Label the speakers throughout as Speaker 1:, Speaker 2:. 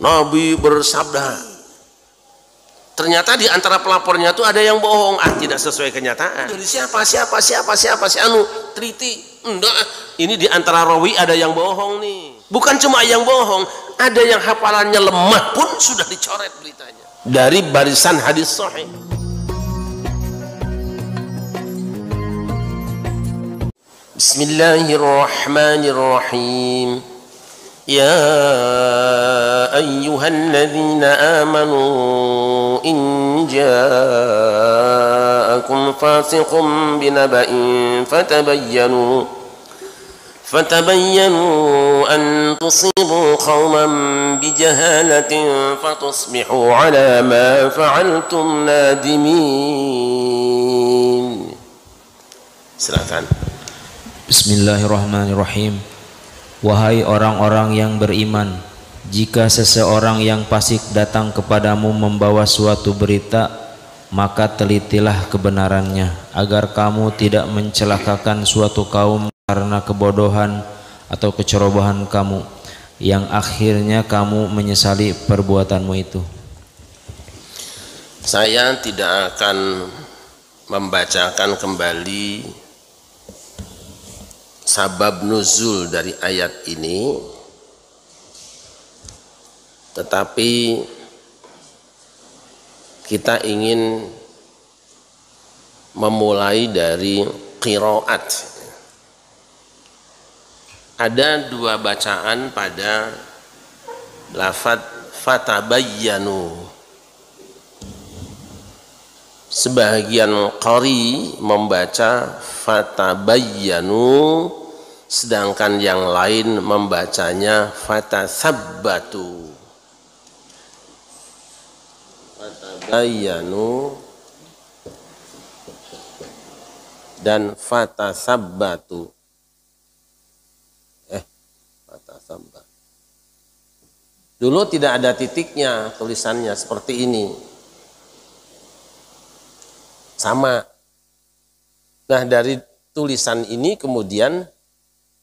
Speaker 1: Nabi bersabda. Ternyata di antara pelapornya itu ada yang bohong, tidak sesuai kenyataan. Dari siapa si anu teliti. Enggak, ini di antara rawi ada yang bohong nih. Bukan cuma yang bohong, ada yang hafalannya lemah pun sudah dicoret beritanya dari barisan hadis sahih. Bismillahirrahmanirrahim. Ya ayyuhalladzina amanu in ja'akum fasiqun binaba'in fatabayyanu an tusibu qauman bijahalatin fatusbihu ala ma fa'altum nadimin. Silakan.
Speaker 2: Bismillahirrahmanirrahim. Wahai orang-orang yang beriman, jika seseorang yang fasik datang kepadamu membawa suatu berita, maka telitilah kebenarannya, agar kamu tidak mencelakakan suatu kaum karena kebodohan atau kecerobohan kamu, yang akhirnya kamu menyesali perbuatanmu itu.
Speaker 1: Saya tidak akan membacakan kembali sabab nuzul dari ayat ini, tetapi kita ingin memulai dari qiraat. Ada dua bacaan pada lafadz fatabayyanu. Sebagian qari membaca fatabayyanu, sedangkan yang lain membacanya fatatsabbatu. Fatabayyanu dan fatatsabbatu. Fatatsabbatu. Dulu tidak ada titiknya tulisannya seperti ini. Sama. Nah, dari tulisan ini kemudian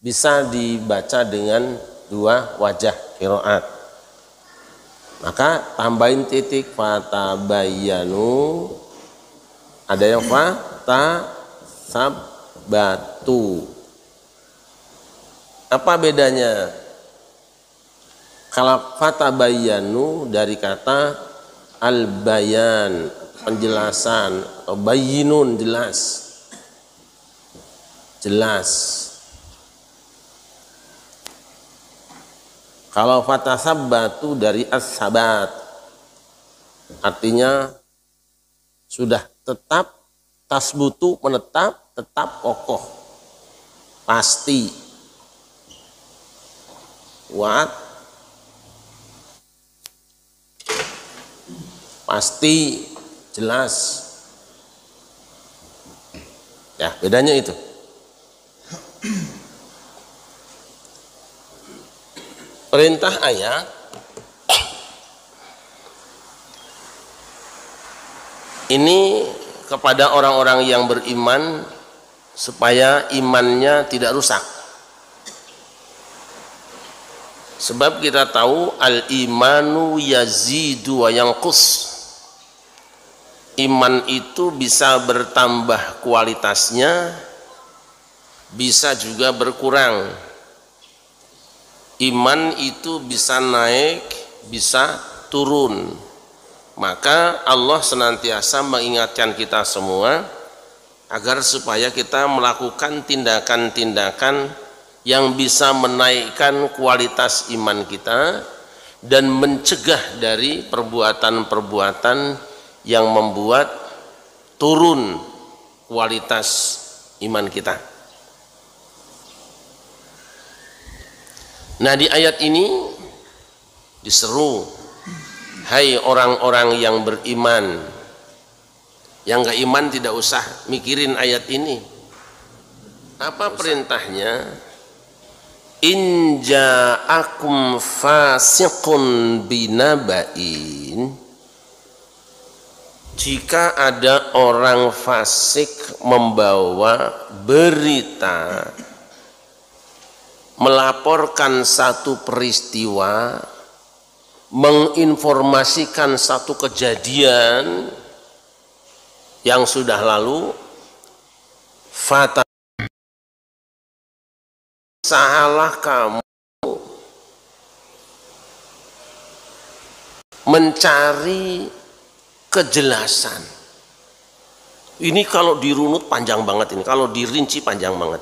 Speaker 1: bisa dibaca dengan dua wajah qiraat. Maka tambahin titik fatabayyanu, ada yang fatatsabbatu. Apa bedanya? Kalau fatabayyanu dari kata al-bayan, penjelasan, atau bayyinun, jelas. Kalau fatatsabbatu dari as-sabat, artinya sudah tetap, tasbutu menetap, tetap kokoh, pasti, kuat, pasti, jelas. Ya, bedanya itu. Perintah ayat ini kepada orang-orang yang beriman supaya imannya tidak rusak. Sebab kita tahu al-imanu yazidu wa yanqus. Iman itu bisa bertambah kualitasnya, bisa juga berkurang. Iman itu bisa naik, bisa turun. Maka Allah senantiasa mengingatkan kita semua agar supaya kita melakukan tindakan-tindakan yang bisa menaikkan kualitas iman kita dan mencegah dari perbuatan-perbuatan yang membuat turun kualitas iman kita. Nah, di ayat ini diseru, hai orang-orang yang beriman. Yang gak iman tidak usah mikirin ayat ini. Apa perintahnya? In ja'akum fasiqun binaba'in. Jika ada orang fasik membawa berita, melaporkan satu peristiwa menginformasikan satu kejadian yang sudah lalu, fata salah kamu mencari kejelasan. Ini kalau dirunut panjang banget, ini kalau dirinci panjang banget.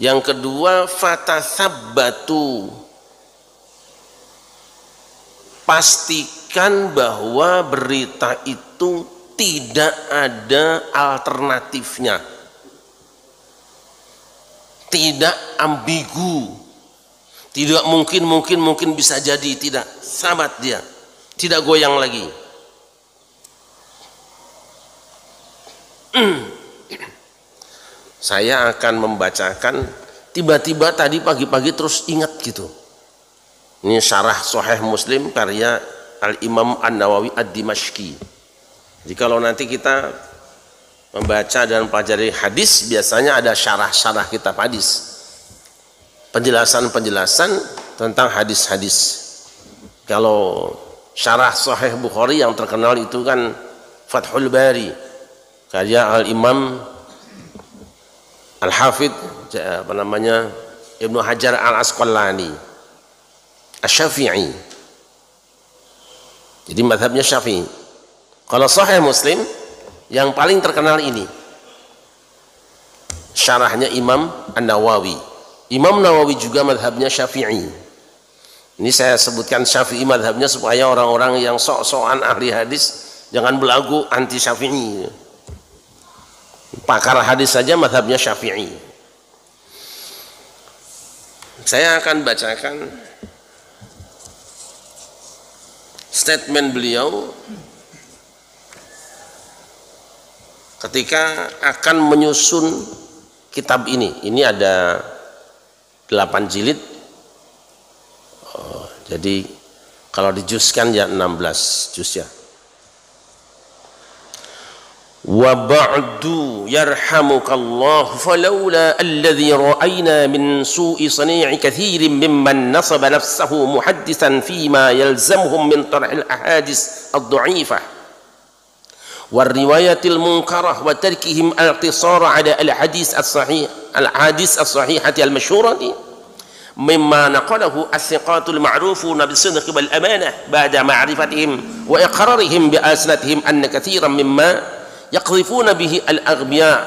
Speaker 1: Yang kedua, fatatsabbatu, pastikan bahwa berita itu tidak ada alternatifnya, tidak ambigu, tidak mungkin bisa jadi, tidak, sabat dia, tidak goyang lagi. Saya akan membacakan, tiba-tiba tadi pagi-pagi terus ingat gitu. Ini syarah Sahih Muslim karya Al-Imam An-Nawawi Ad-Dimashqi. Jadi kalau nanti kita membaca dan pelajari hadis, biasanya ada syarah-syarah kitab hadis, penjelasan-penjelasan tentang hadis-hadis. Kalau syarah Sahih Bukhari yang terkenal itu kan Fathul Bari karya Al-Imam Al-Hafidh Ibnu Hajar Al-Asqalani Asy-Syafi'i. Jadi mazhabnya Syafi'i. Kalau Sahih Muslim yang paling terkenal ini syarahnya Imam An-Nawawi. Imam Nawawi juga mazhabnya Syafi'i. Ini saya sebutkan Syafi'i mazhabnya supaya orang-orang yang sok-sokan ahli hadis jangan belagu anti Syafi'i. Pakar hadis saja mazhabnya Syafi'i. Saya akan bacakan statement beliau ketika akan menyusun kitab ini. Ini ada 8 jilid. Jadi kalau dijuzkan ya 16 juz ya. Wa ba'du yarhamukallah falawla alladhi ra'ayna min su'i sani'i kathirin mimman nasaba nafsahu muhaddisan fima yalzamuhum min tarhil ahadis ad-du'ifah wal riwayatil munkarah wa tarkihim al-iqtisara ala al-hadis as-sahih al-hadis as-sahihati al-mashhurati mimma naqalahu as-siqatul ma'rufuna bis-sidqi wal amanah ba'da ma'rifatihim wa iqrarihim bi asnatihim anna kathiran mimma يقذفون به الأغبياء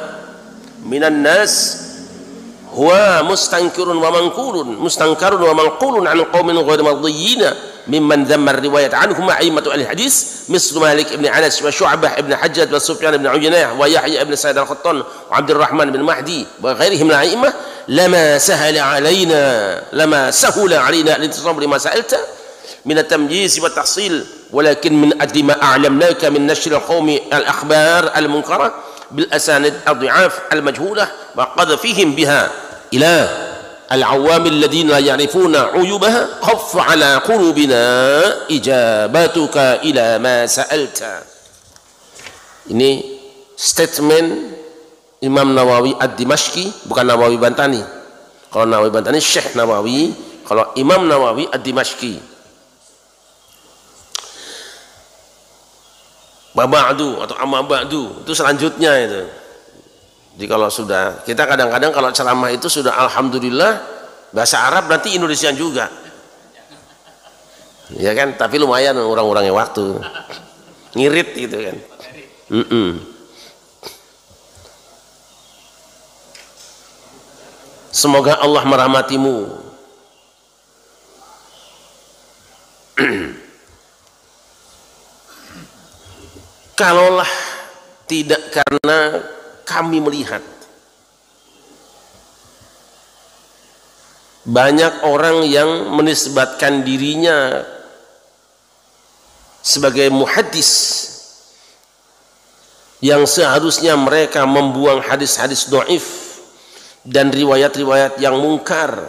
Speaker 1: من الناس هو مستنكر ومنقول عن قوم غير مرضيين ممن ذم الرواية عنهم أئمة الحديث مثل مالك بن أنس وشعبة بن حجاج وسفيان بن عيينة ويحيى بن سعيد القطان وعبد الرحمن بن مهدي وغيرهم من الأئمة لما سهل علينا الانتصاب لما سألت من التمييز والتحصيل ولكن من أجل ما أعلمناك من نشر القوم الأخبار المنكرة بالأسانيد الضعاف المجهولة وقذفهم بها إلى العوام الذين لا يعرفون عيوبها خف على قلوبنا إجابتك إلى ما سألت. Ini statement Imam Nawawi Ad-Dimashqi, bukan Nawawi Bantani. Kalau Nawawi Bantani Syekh Nawawi, kalau Imam Nawawi Ad-Dimashqi. Baba'du atau amma ba'du itu selanjutnya itu. Jadi kalau sudah, kita kadang-kadang kalau ceramah itu sudah alhamdulillah bahasa Arab, nanti Indonesia juga ya kan, tapi lumayan orang-orangnya waktu ngirit gitu kan. Semoga Allah merahmatimu. Kalaulah tidak karena kami melihat banyak orang yang menisbatkan dirinya sebagai muhaddis yang seharusnya mereka membuang hadis-hadis dhaif dan riwayat-riwayat yang mungkar,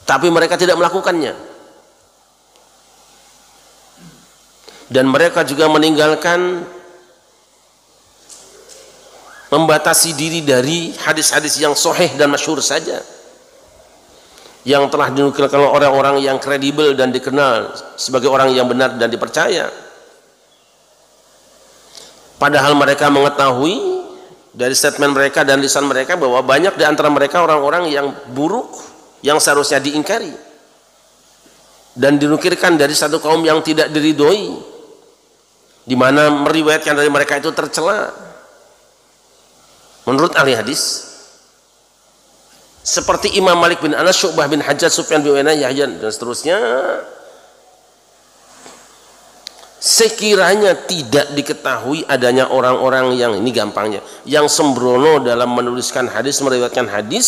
Speaker 1: tapi mereka tidak melakukannya. Dan mereka juga meninggalkan membatasi diri dari hadis-hadis yang sahih dan masyhur saja, yang telah dinukilkan oleh orang-orang yang kredibel dan dikenal sebagai orang yang benar dan dipercaya. Padahal mereka mengetahui dari statement mereka dan lisan mereka bahwa banyak di antara mereka orang-orang yang buruk yang seharusnya diingkari dan dinukilkan dari satu kaum yang tidak diridhoi, di mana meriwayatkan dari mereka itu tercela. Menurut ahli hadis seperti Imam Malik bin Anas, Syu'bah bin Hajjaj, Sufyan bin Uyainah, Yahya dan seterusnya, sekiranya tidak diketahui adanya orang-orang yang, ini gampangnya, yang sembrono dalam menuliskan hadis, meriwayatkan hadis,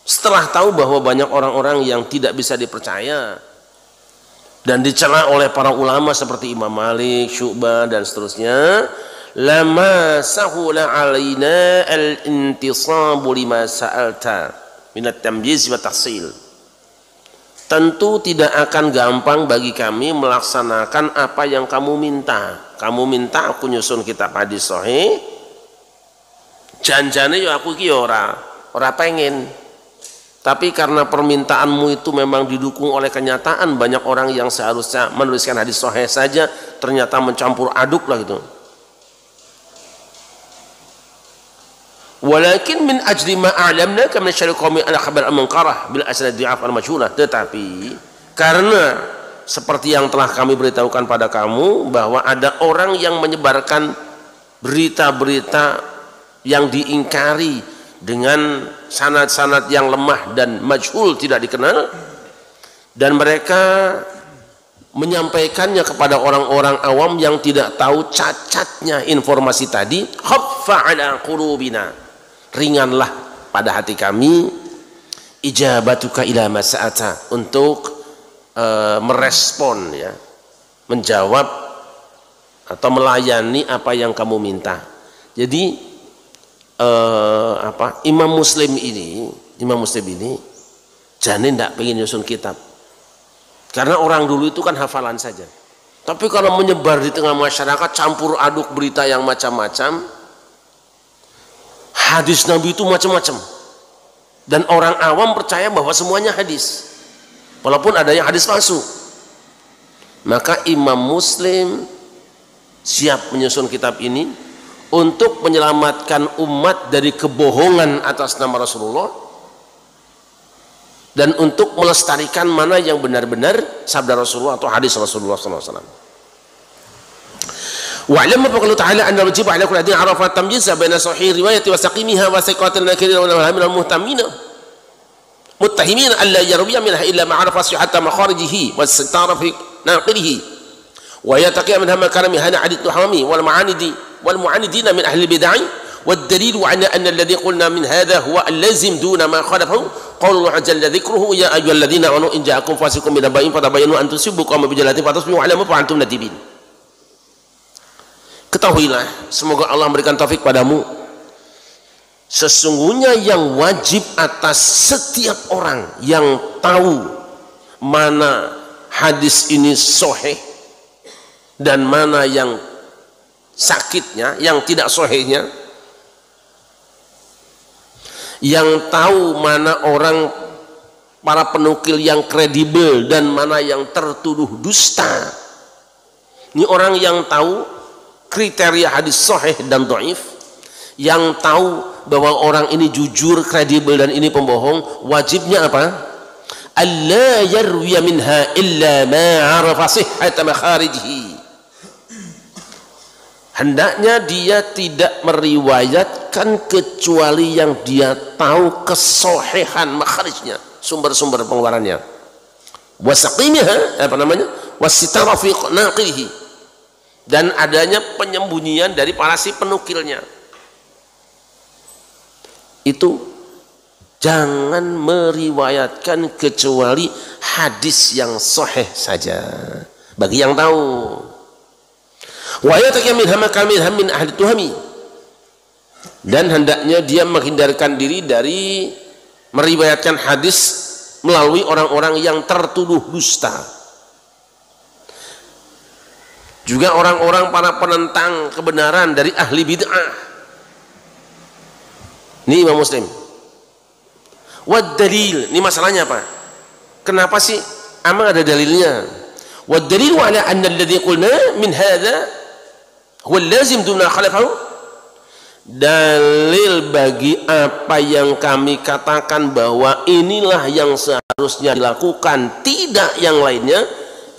Speaker 1: setelah tahu bahwa banyak orang-orang yang tidak bisa dipercaya dan dicela oleh para ulama seperti Imam Malik, Syu'bah dan seterusnya, lama sahula alaina al-intisabu lima sa'alta minat tamyiz wa tahsil. Tentu tidak akan gampang bagi kami melaksanakan apa yang kamu minta. Kamu minta aku nyusun kitab hadis sahih, janjane yo aku ki ora pengen. Tapi karena permintaanmu itu memang didukung oleh kenyataan, banyak orang yang seharusnya menuliskan hadis sahih saja ternyata mencampur aduk lah gitu. Walakin min ajli ma a'lamnaka min syarri qaumi ala khabar al-munkarah bil asnad dhi'af al-majhulah. Tetapi karena seperti yang telah kami beritahukan pada kamu bahwa ada orang yang menyebarkan berita-berita yang diingkari dengan sanad-sanad yang lemah dan majhul, tidak dikenal, dan mereka menyampaikannya kepada orang-orang awam yang tidak tahu cacatnya informasi tadi. Khaffa ala qulubina, ringanlah pada hati kami, ijabatuka ila mas'ata, untuk merespon, ya, menjawab atau melayani apa yang kamu minta. Jadi Imam Muslim ini jane ndak pengen nyusun kitab, karena orang dulu itu kan hafalan saja. Tapi kalau menyebar di tengah masyarakat, campur aduk berita yang macam-macam, hadis Nabi itu macam-macam, dan orang awam percaya bahwa semuanya hadis, walaupun ada yang hadis palsu. Maka Imam Muslim siap menyusun kitab ini untuk menyelamatkan umat dari kebohongan atas nama Rasulullah dan untuk melestarikan mana yang benar-benar sabda Rasulullah atau hadis Rasulullah SAW. Wa'lam qala ta'ala anna wajib 'ala kulli hadin 'arafa tamyiz baina sahih riwayati wa saqimiha wa siqatil nakir wa al muhtamina muttahimin alla yarwiya minha illa ma 'arafa sihhata makharijihi wa sitara fi naqilihi wa yataqiya minha ma kana min hana 'adid tuhami wal ma'anidi والمعاندين من أهل البدع والدليل على أن الذي قلنا من هذا هو اللازم دون ما خالفه قول الله جل ذكره يا أيها الذين آمنوا إن جاءكم فاسق بنبأ فتبينوا أن تصيبوا قوما بجهالة فتصبحوا على ما فعلتم نادمين. Ketahuilah, semoga Allah memberikan taufik padamu, sesungguhnya yang wajib atas setiap orang yang tahu mana hadis ini sahih dan mana yang sakitnya, yang tidak sahihnya, yang tahu mana orang para penukil yang kredibel dan mana yang tertuduh dusta. Ini orang yang tahu kriteria hadis sahih dan dhaif, yang tahu bahwa orang ini jujur, kredibel dan ini pembohong. Wajibnya apa? Alla yarwiya minha illa ma 'arafa sihhata makharijihi. Hendaknya dia tidak meriwayatkan kecuali yang dia tahu kesohihan makharijnya, sumber-sumber pengeluarannya. Wasaqimiha, wasitara fi naqilihi, dan adanya penyembunyian dari para si penukilnya. Itu jangan meriwayatkan kecuali hadis yang sahih saja bagi yang tahu. Dan hendaknya dia menghindarkan diri dari meriwayatkan hadis melalui orang-orang yang tertuduh dusta. Juga orang-orang para penentang kebenaran dari ahli bid'ah Ini Imam Muslim. Wad dalil, ini masalahnya apa? Kenapa sih? Emang ada dalilnya. Wad dalil ala anna alladhi qulna min hadha huwa lazim duna khalafahu. Dalil bagi apa yang kami katakan bahwa inilah yang seharusnya dilakukan, tidak yang lainnya,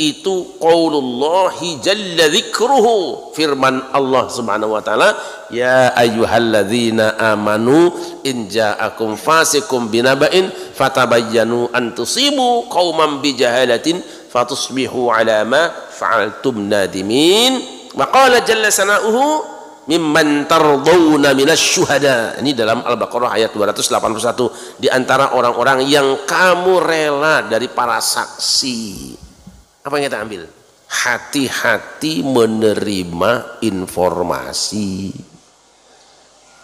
Speaker 1: itu qaulullahi jalla dzikruhu, firman Allah Subhanahu wa taala, ya ayyuhalladzina amanu in ja'akum fasikum binaba'in fatabayyanu an tusibu qauman bijahalatin fatusbihu ala ma fa'altum nadimin. Wa qala jalla sana'uhu mimman tardawna minasyuhada. Ini dalam Al-Baqarah ayat 281, di antara orang-orang yang kamu rela dari para saksi. Apa yang kita ambil? Hati-hati menerima informasi.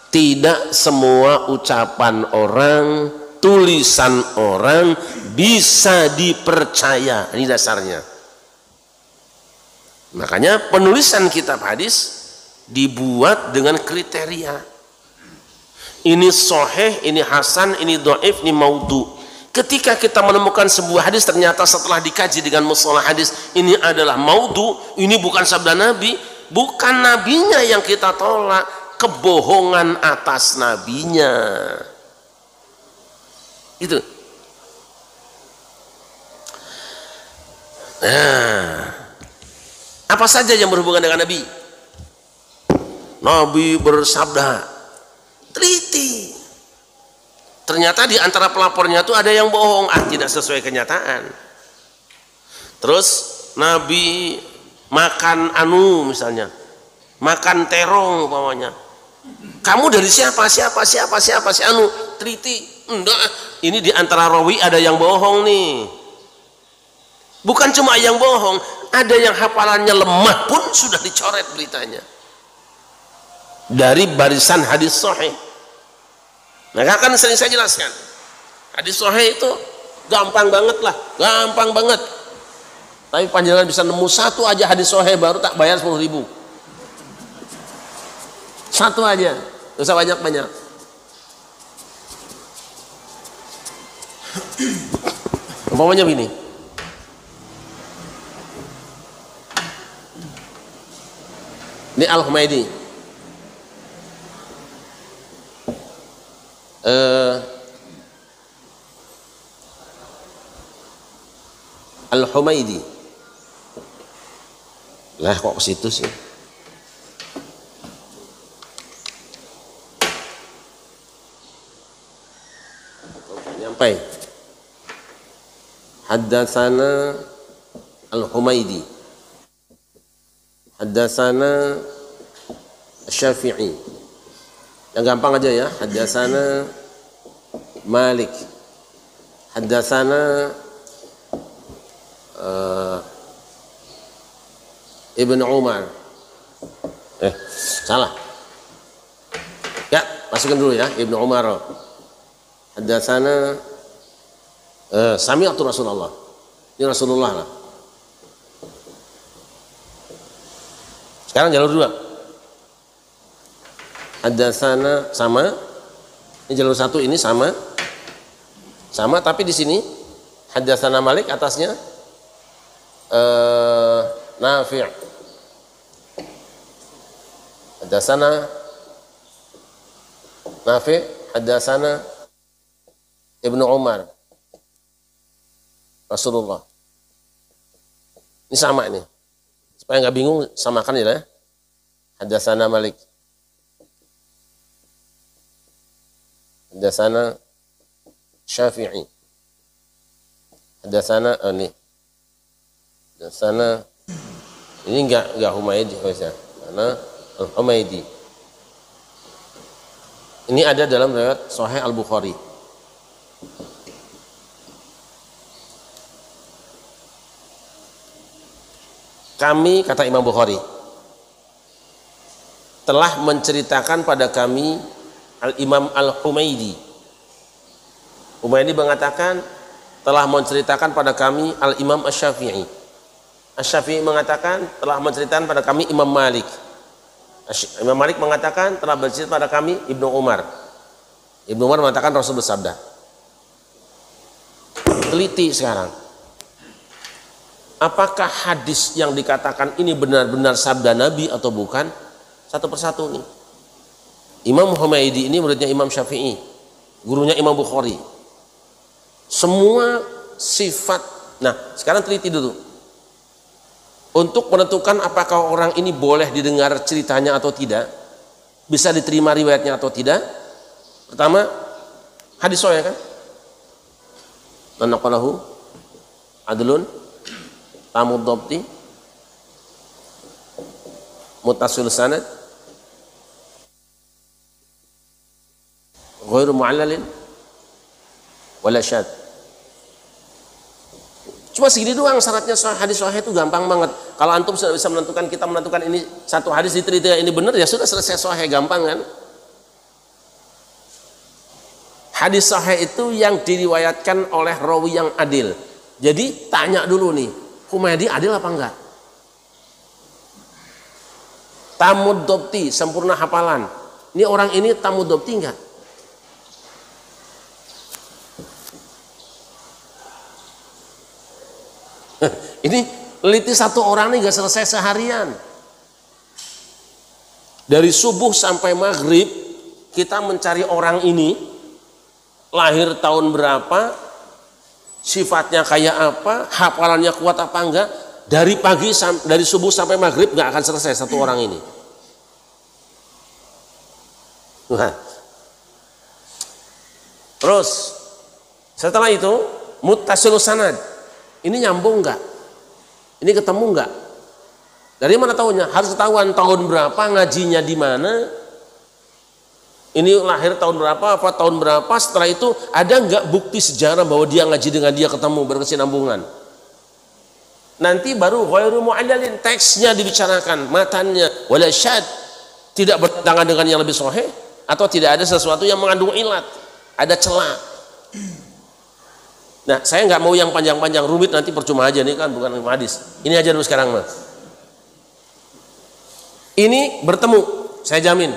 Speaker 1: Tidak semua ucapan orang, tulisan orang bisa dipercaya. Ini dasarnya. Makanya penulisan kitab hadis dibuat dengan kriteria. Ini sahih, ini hasan, ini dhaif, ini maudhu. Ketika kita menemukan sebuah hadis ternyata setelah dikaji dengan mustalah hadis ini adalah maudhu, ini bukan sabda Nabi, bukan nabinya yang kita tolak, kebohongan atas nabinya. Itu. Nah, apa saja yang berhubungan dengan Nabi? Nabi bersabda, teliti. Ternyata di antara pelapornya itu ada yang bohong, tidak sesuai kenyataan. Terus Nabi makan misalnya, makan terong umpamanya. Kamu dari siapa si teliti. Enggak, ini di antara rawi ada yang bohong nih. Bukan cuma yang bohong, ada yang hafalannya lemah pun sudah dicoret beritanya dari barisan hadis sahih. Nah, kan sering saya jelaskan, hadis sahih itu gampang banget lah, gampang banget. Tapi panjenengan bisa nemu satu aja hadis sahih baru tak bayar 10.000. Satu aja, nggak usah banyak-banyak. Umpamanya begini, ini Al-Humaydi. Al-Humaydi lah, kok ke situ sih? Nyampai haddatsana Al-Humaydi, haddatsana Syafi'i. Yang gampang aja ya, haddatsana Malik, haddatsana Ibnu Umar. Salah. Ya, masukin dulu ya, Ibnu Umar. Haddatsana sami'tu Rasulullah. Ini Rasulullah lah. Sekarang jalur dua. Haddatsana sama. Ini jalur satu ini sama, tapi di sini haddatsana Malik, atasnya Nafi'. Haddatsana Nafi', haddatsana Ibnu Umar, Rasulullah. Ini sama ini, supaya nggak bingung, samakan ya. Haddatsana Malik, haddatsana Syafi'i, haddatsana ini, haddatsana ini enggak Humaydi biasa, karena Al-Humaydi. Ini ada dalam riwayat Sahih Al-Bukhari. Kami, kata Imam Bukhari, telah menceritakan pada kami Al-Imam Al-Humaydi. Humaydi mengatakan telah menceritakan pada kami Al-Imam Asy-Syafi'i. Asy-Syafi'i mengatakan telah menceritakan pada kami Imam Malik. Imam Malik mengatakan telah bercerita pada kami Ibnu Umar. Ibnu Umar mengatakan Rasul bersabda. Teliti sekarang. Apakah hadis yang dikatakan ini benar-benar sabda Nabi atau bukan? Satu persatu nih. Imam Humaydi ini muridnya Imam Syafi'i, gurunya Imam Bukhari. Semua sifat. Nah, sekarang teliti dulu. Untuk menentukan apakah orang ini boleh didengar ceritanya atau tidak, bisa diterima riwayatnya atau tidak. Pertama, hadis sahih kan? Man naqalahu adlun tamud dhabti muttasil sanad ghairu mu'allalin wala syad. Cuma segini doang syaratnya. Hadis sahih itu gampang banget. Kalau antum sudah bisa menentukan, kita menentukan ini satu hadis diteliti ini benar, ya sudah selesai sahih, gampang kan? Hadis sahih itu yang diriwayatkan oleh rawi yang adil. Jadi tanya dulu nih, Humaydi adil apa enggak? Tamud dhabti, sempurna hafalan. Ini orang ini tamud dhabti enggak? Ini teliti satu orang nih gak selesai seharian. Dari subuh sampai maghrib kita mencari orang ini, lahir tahun berapa, sifatnya kayak apa, hafalannya kuat apa enggak. Dari pagi dari subuh sampai maghrib gak akan selesai satu orang ini. Nah. Terus setelah itu muttasilus sanad. Ini nyambung enggak? Ini ketemu enggak? Dari mana tahunya? Harus ketahuan tahun berapa, ngajinya di mana. Ini lahir tahun berapa, apa tahun berapa. Setelah itu ada enggak bukti sejarah bahwa dia ngaji dengan dia, ketemu, berkesinambungan. Nanti baru ghairu mu'allalin, teksnya dibicarakan, matannya wala syad, tidak bertentangan dengan yang lebih sahih, atau tidak ada sesuatu yang mengandung ilat, ada celah. Nah, saya nggak mau yang panjang-panjang rumit, nanti percuma aja nih kan, bukan hadis. Ini aja dulu sekarang, Mas. Ini bertemu, saya jamin.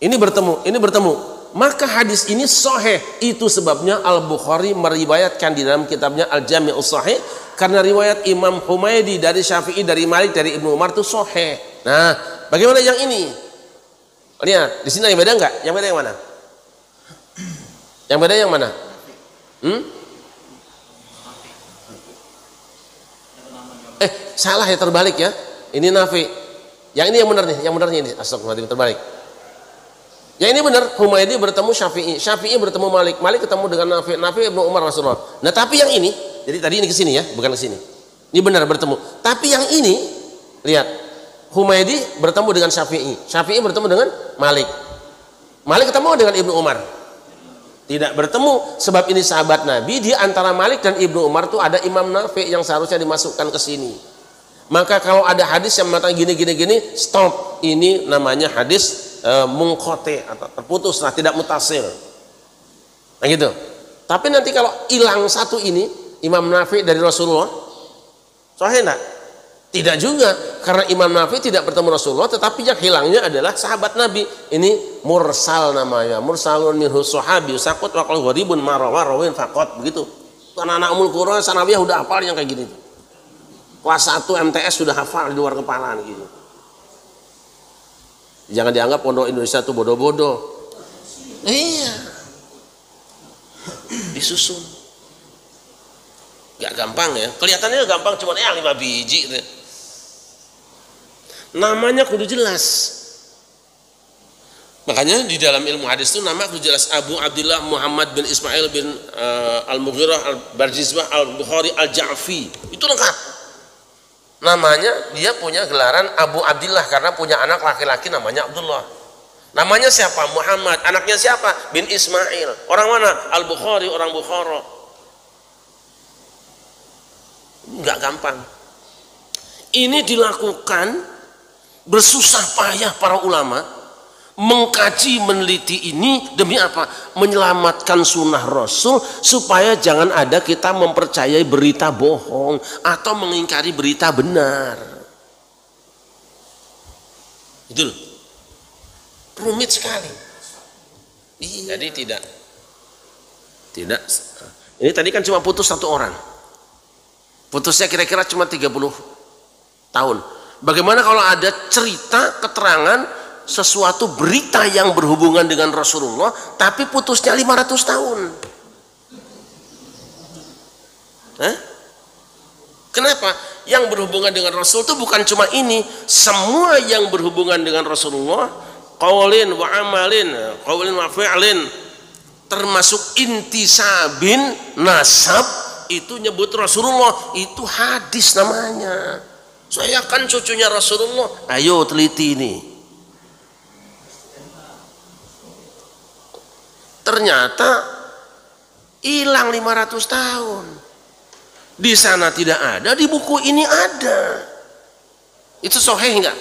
Speaker 1: Ini bertemu. Maka hadis ini sahih. Itu sebabnya Al-Bukhari meriwayatkan di dalam kitabnya Al-Jami'us Sahih, karena riwayat Imam Humaydi dari Syafi'i, dari Malik, dari Ibnu Umar itu sahih. Nah, bagaimana yang ini? Lihat, di sini yang beda enggak? Yang beda yang mana? Yang beda yang mana? Salah ya, terbalik ya. Ini Nafi. Yang ini yang benar nih, yang benarnya ini. Astagfirullahaladzim, terbalik. Yang ini benar, Humaydi bertemu Syafi'i, Syafi'i bertemu Malik, Malik ketemu dengan Nafi, Nafi Ibnu Umar Rasulullah. Nah, tapi yang ini, jadi tadi ini ke sini ya, bukan ke sini. Ini benar bertemu. Tapi yang ini, lihat. Humaydi bertemu dengan Syafi'i, Syafi'i bertemu dengan Malik. Malik ketemu dengan Ibnu Umar. Tidak bertemu, sebab ini sahabat Nabi. Di antara Malik dan Ibnu Umar itu ada Imam Nafi yang seharusnya dimasukkan ke sini. Maka kalau ada hadis yang mengatakan gini, stop. Ini namanya hadis munqati atau terputus, nah tidak mutasil. Nah gitu. Tapi nanti kalau hilang satu ini, Imam Nafi dari Rasulullah, sahih enggak? Tidak juga, karena Imam Nafi tidak bertemu Rasulullah, tetapi yang hilangnya adalah sahabat Nabi. Ini mursal namanya, mursalun minhu sahabi saqat wa qul gharibun marawin faqat, begitu. Anak-anak umul Qur'an sanawiyah udah hafal yang kayak gini. Kelas 1 MTS sudah hafal di luar kepala gitu. Jangan dianggap pondok Indonesia itu bodoh-bodoh. Iya. Disusun. Gak gampang ya. Kelihatannya gampang, cuma 5 biji gitu. Namanya kudu jelas. Makanya di dalam ilmu hadis itu nama kudu jelas. Abu Abdullah Muhammad bin Ismail bin Al-Mughirah Al-Barzizbah Al-Bukhari Al-Ja'fi. Itu lengkap. Namanya, dia punya gelaran Abu Abdullah karena punya anak laki-laki namanya Abdullah. Namanya siapa? Muhammad. Anaknya siapa? Bin Ismail. Orang mana? Al-Bukhari, orang Bukhara. Enggak gampang. Ini dilakukan bersusah payah para ulama mengkaji, meneliti ini demi apa? Menyelamatkan sunnah Rasul, supaya jangan ada kita mempercayai berita bohong atau mengingkari berita benar. Itu loh. Rumit sekali. Jadi tidak. Ini tadi kan cuma putus satu orang. Putusnya kira-kira cuma 30 tahun. Bagaimana kalau ada cerita, keterangan, sesuatu berita yang berhubungan dengan Rasulullah, tapi putusnya 500 tahun? Kenapa? Yang berhubungan dengan Rasul itu bukan cuma ini, semua yang berhubungan dengan Rasulullah, qaulin wa amalin, qaulin wa fi'lin, termasuk intisabin, nasab, itu nyebut Rasulullah, itu hadis namanya. Saya kan cucunya Rasulullah. Ayo teliti ini. Ternyata hilang 500 tahun. Di sana tidak ada, di buku ini ada. Itu sahih enggak?